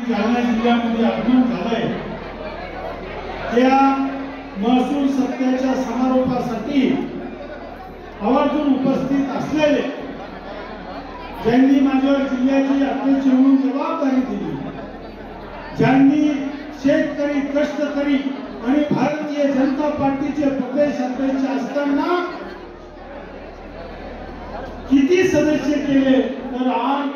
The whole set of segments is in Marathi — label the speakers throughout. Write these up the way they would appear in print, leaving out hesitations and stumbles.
Speaker 1: जालना जिल्ह्यामध्ये आगमन झालंय त्या महसूल सप्त्याच्या समारोपासाठी आवर्जून उपस्थित असलेले ज्यांनी माझ्या जिल्ह्याची अध्यक्ष म्हणून जबाबदारी दिली, ज्यांनी शेतकरी कष्टकरी आणि भारतीय जनता पार्टीचे प्रदेश अध्यक्ष असताना किती सदस्य केले तर आज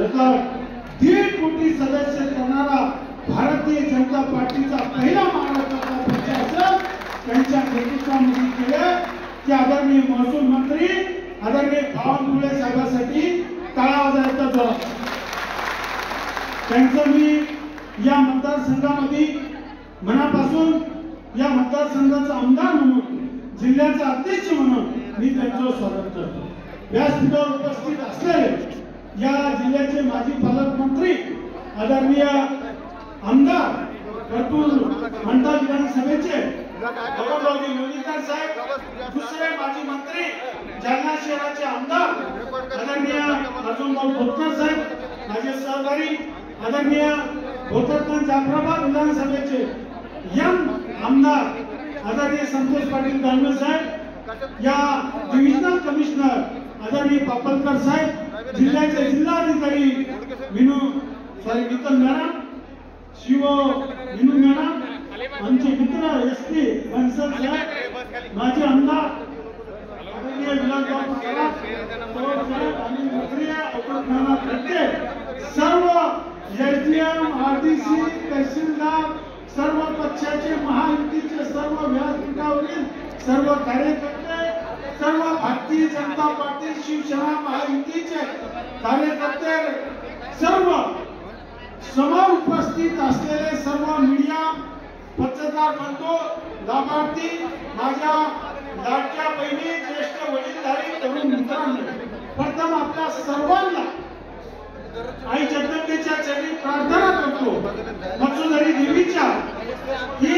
Speaker 1: 1.5 कोटी सदस्य करणारा भारतीय जनता पार्टीचा पहिला महाराष्ट्राचा पक्ष असं त्यांच्या नेतृत्वामध्ये केलं की आदरणीय महसूल मंत्री आदरणीय बावनकुळे साहेबांसाठी टाळा वाजवायचा जोर. त्यांचं मी या मतदारसंघामध्ये मनापासून या मतदारसंघाचा आमदार म्हणून जिल्ह्याचा अध्यक्ष म्हणून मी त्यांचं स्वागत करतो. व्यासपीठावर उपस्थित असलेले या जिल्ह्याचे माजी पालकमंत्री आदरणीय आमदार परतूर मंडळ विधानसभेचे गौरवजी लोणीकर साहेब, दुसरे माजी मंत्री जालना शहराचे आमदार आदरणीय अर्जुनभाऊ खोतकर साहेब, माझे सहकारी आदरणीय भोकरगंज जाफराबाद विधानसभेचे आमदार आदरणीय संतोष पाटील दानवे साहेब, या डिव्हिजनल कमिशनर आदरणीय पापलकर साहेब, जिल्ह्याचे जिल्हाधिकारी नितन मॅडम, विनू मॅडम, आमचे मित्र एसपी बन्सल साहेब, माझे आमदार आदरणीय विलासराव आणि सर्व एसडीएम आरडीसी तहसीलदार सर्व पक्षाचे महायुतीचे सर्व व्यासपीठावरील सर्व कार्यकर्ते, सर्व भारतीय जनता पार्टी शिवसेना महायुतीचे कार्यकर्ते, सर्व समोर उपस्थित असलेले सर्व मीडिया पत्रकार बंधू, लाभार्थी, माझ्या लाडक्या बहिणी, ज्येष्ठ वडीलधारी तरुण मित्रांनो, प्रथम आपल्या सर्वांना आई जगदंबेच्या चरणी प्रार्थना करतो, मत्स्यधरी देवीच्या की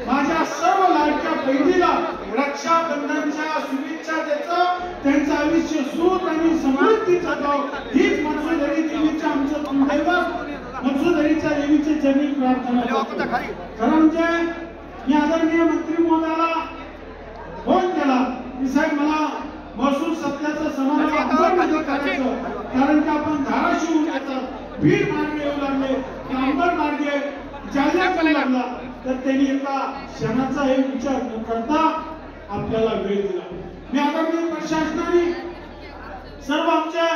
Speaker 1: माझ्या सर्व लाडक्या बहिणीला रक्षाबंधनच्या शुभेच्छा देतो, त्यांचं आयुष्य सुख आणि समृद्धीचा जावो हीच मत्स्यधरी देवीच्या आमचं कुलदैवत मत्स्यधरीच्या देवीच्या चरणी प्रार्थना करतो. खरं म्हणजे मी आदरणीय मंत्री महोदयाला फोन केला की साहेब मला महसूल सप्त्याचा समारोह करायचं, कारण की आपण धाराशिव येतात बीड मार्गे येऊ लागले, नांदूर मार्गे जालन्यात लागला, तर त्यांनी एका क्षणाचा हे विचार न करता आपल्याला वेळ दिला. मी आदरणीय प्रशासनाने सर्व आमच्या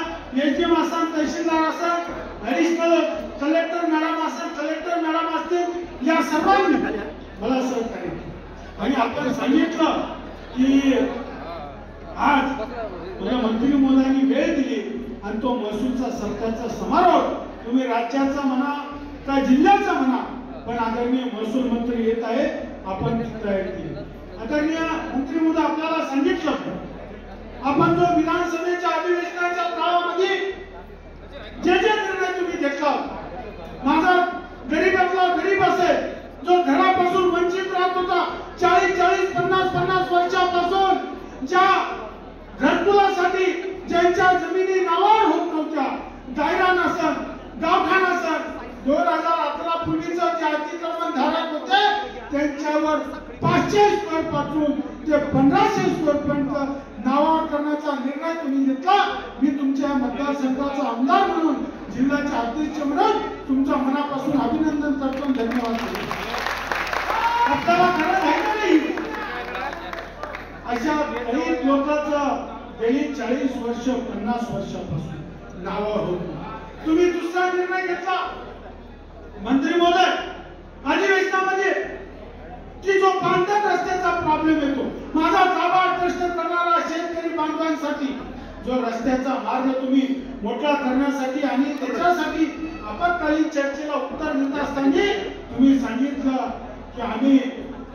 Speaker 1: एसडीएम असतात, तहसीलदार असतात, ऍडिशनल कलेक्टर मॅडम असतात, कलेक्टर मॅडम असतील, या सर्वांनी मला सहकार्य केलं आणि आपण सांगितलं की आज मला मंत्री महोदयांनी वेळ दिली आणि तो महसूलचा सप्त्याचा समारोह तुम्ही राज्याचा म्हणा का जिल्ह्याचा म्हणा, पण आदरणीय महसूल मंत्री येत आहे, आपण तयारी केली. आदरणीय मंत्री महोदय आपल्याला सांगितलं आपण जो विधानसभेच्या अधिवेशनाच्या काळामध्ये जे निर्णय तुम्ही घेतला, माझा गरीबातला गरीब असेल जो घरापासून वंचित राहत होता, 40-40, 50-50 वर्षापासून ज्या घरकुलासाठी ज्यांच्या जमिनी नावावर होत नव्हत्या, दायरा नसन, गावठाण नसन, 2011 पूर्वीचं जे अतिक्रमण धारक होते त्यांच्यावर 500 स्क्वेअर पासून ते 1500 स्क्वेअर पर्यंत नावावर करण्याचा निर्णय तुम्ही घेतला. मी तुमच्या मतदारसंघाचा आमदार म्हणून, जिल्ह्याचे अध्यक्ष म्हणून तुमच्या मनापासून अभिनंदन करतो, धन्यवाद देतो. आपल्याला खरं नाही अशा गरीब लोकांचं गेली 40 वर्ष 50 वर्षापासून नावावर होत, तुम्ही दुसरा निर्णय घेतला मंत्री महोदय अधिवेशनामध्ये की जो पांढऱ्या रस्त्याचा प्रॉब्लेम येतो, माझा गाभा कष्ट करणारा शेतकरी बांधवांसाठी जो रस्त्याचा मार्ग तुम्ही मोकळा करण्यासाठी आणि त्याच्यासाठी आपत्कालीन चर्चेला उत्तर देत असताना तुम्ही सांगितलं की आम्ही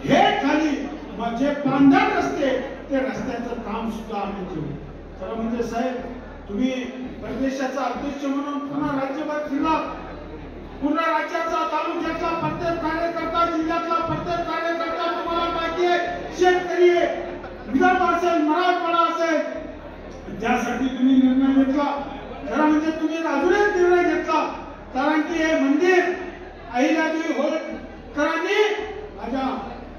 Speaker 1: हे खाली म्हणजे पांढरा रस्ते ते रस्त्याचं काम सुद्धा आम्ही करू. खरं म्हणजे साहेब तुम्ही प्रदेशाचा अध्यक्ष म्हणून पुन्हा राज्यभर फिरला, पुन्हा राज्याचा तालुक्यातला प्रत्येक कार्यकर्ता, जिल्ह्यातला प्रत्येक कार्यकर्ता तुम्हाला माहिती आहे शेतकरी आहे, विदर्भ असेल, मराठवाडा असेल, त्यासाठी तुम्ही निर्णय घेतला. खरं म्हणजे तुम्ही अजून एक निर्णय घेतला, कारण की हे मंदिर अहिल्यादेवी होळकरांनी माझ्या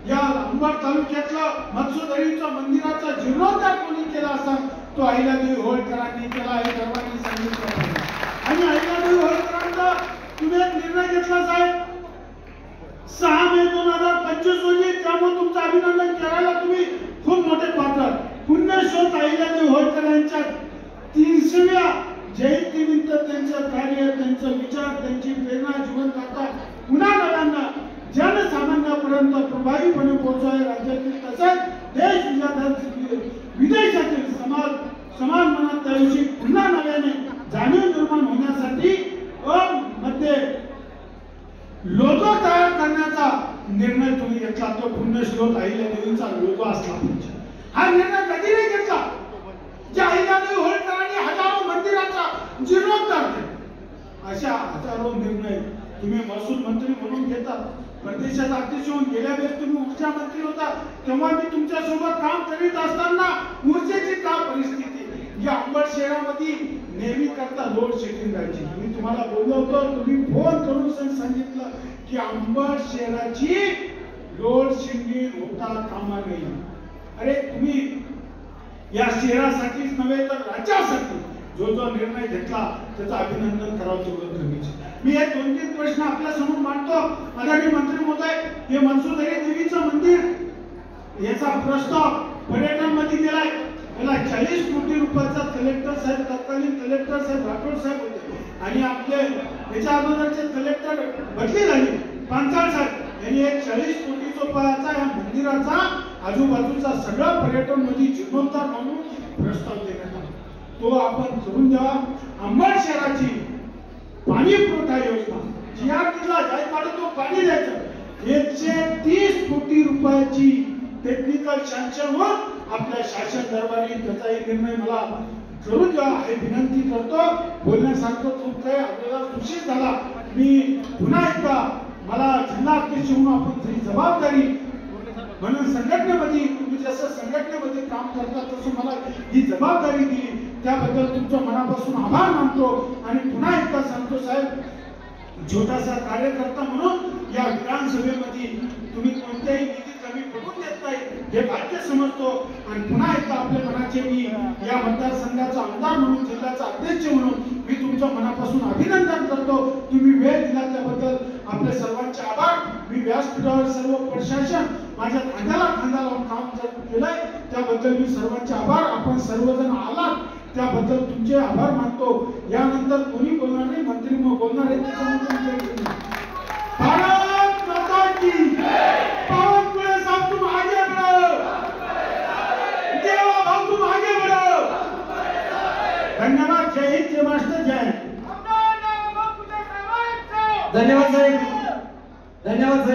Speaker 1: या अंबड तालुक्यातलं मत्स्यदरीच्या मंदिराचा जीर्णोद्धार कोणी केला असा तो अहिल्यादेवी होळकरांनी केला हे सर्वांनी सांगितलं. आणि अहिल्यादेवी होळकरांचा तुम्ही एक निर्णय घेतला साहेब 6 मे 2025 रोजी, त्यामुळे तुमचं अभिनंदन करायला तुम्ही खूप मोठे पात्र. पुण्यश्लोक अहिल्यादेवी होळकर यांच्या 300व्या जयंतीनिमित्त त्यांचं कार्य, त्यांचं विचार, त्यांची प्रेरणा जीवनगाथा पुन्हा नव्यानं जनसामान्यापर्यंत प्रभावीपणे पोहोचवाय राज्यातील तसेच देश विदेशातील समान मनात त्याविषयी पुन्हा नव्याने जाणीव निर्माण होण्यासाठी मध्ये लोगो तयार करण्याचा निर्णय तुम्ही घेतला. तो पुण्यश्लोक अहिल्यादेवींचा लोगो असला पाहिजे. हा निर्णय कधी नाही घेतला ज्या अहिल्यादेवी होळकरांनी हजारो मंदिराचा जीर्णोद्धार केला. अशा हजारो निर्णय तुम्ही महसूल मंत्री म्हणून घेतात. प्रदेशात अध्यक्ष होऊन गेल्या वेळेस तुम्ही ऊर्जा मंत्री होता, तेव्हा मी तुमच्या सोबत काम करीत असताना ऊर्जेची का परिस्थिती या अंबड शहरामध्ये नेहमी करता लोड शेडिंग राहायची. मी तुम्हाला बोललो होतो, तुम्ही फोन करून सांगितलं की अंबड शहराची लोड शेडिंग होता कामा नये. अरे तुम्ही या शहरासाठीच नव्हे तर राज्यासाठी जो निर्णय घेतला त्याचं अभिनंदन करावं तेवढं गरजेचं. मी हे 2-3 प्रश्न आपल्या समोर मांडतो. आदरणीय मंत्री महोदय, हे मत्स्यदरी देवीचं मंदिर याचा प्रस्ताव पर्यटन मध्ये दिलाय. याला 40 कोटी रुपयाचा कलेक्टर साहेब, तत्कालीन कलेक्टर साहेब राठोड साहेब होते आणि आपले याच्या अगोदरचे कलेक्टर बदली झाली पांचाळ साहेब यांनी एक 40 कोटी रुपयाचा या मंदिराचा आजूबाजूचा सगळं पर्यटन मध्ये जीर्णोद्धार म्हणून प्रस्ताव देण्यात आला. तो आपण करून द्यावा. अंबड शहराची पाणी पुरवठा योजना जीआरटीला जाहीर काढून पाणी द्यायचं 130 कोटी रुपयाची टेक्निकल सँक्शन होऊन आपल्या शासन दरबारी त्याचा निर्णय मला करून द्या हे विनंती करतो. बोलण्यासारखं खूप काही आपल्याला उशीर झाला. मी पुन्हा एकदा मला जिल्हा अध्यक्ष म्हणून आपण जी जबाबदारी म्हणून संघटनेमध्ये तुम्ही जसं संघटनेमध्ये काम करता तसं मला ही जबाबदारी दिली त्याबद्दल तुमच्या मनापासून आभार मानतो. आणि पुन्हा एकदा सांगतो साहेब, छोटासा कार्यकर्ता म्हणून या विधानसभेमध्ये तुम्ही कोणत्याही निधी कमी पडून देत नाही हे भाग्य समजतो. आणि पुन्हा एकदा आपल्या मनाचे मी या मतदारसंघाचा आमदार म्हणून, जिल्ह्याचा अध्यक्ष म्हणून मी तुमच्या मनापासून अभिनंदन करतो. तुम्ही वेळ दिला त्याबद्दल आपल्या सर्वांचे आभार. मी व्यासपीठावर सर्व प्रशासन माझ्या खांद्याला खांदा लावून काम केलंय त्याबद्दल मी सर्वांचे आभार. आपण सर्वजण आलात त्याबद्दल तुमचे आभार मानतो. यानंतर कोणी बोलणार नाही, मंत्री बोलणार आहे त्याच्यानंतर भारत माता की पवनकुळे साहब तुम आगे बढ़ो, देवा भाऊ तुम आगे बढ़ो. धन्यवाद. जय हिंद, जय महाराष्ट्र, जय.
Speaker 2: धन्यवाद साहेब. धन्यवाद साहेब.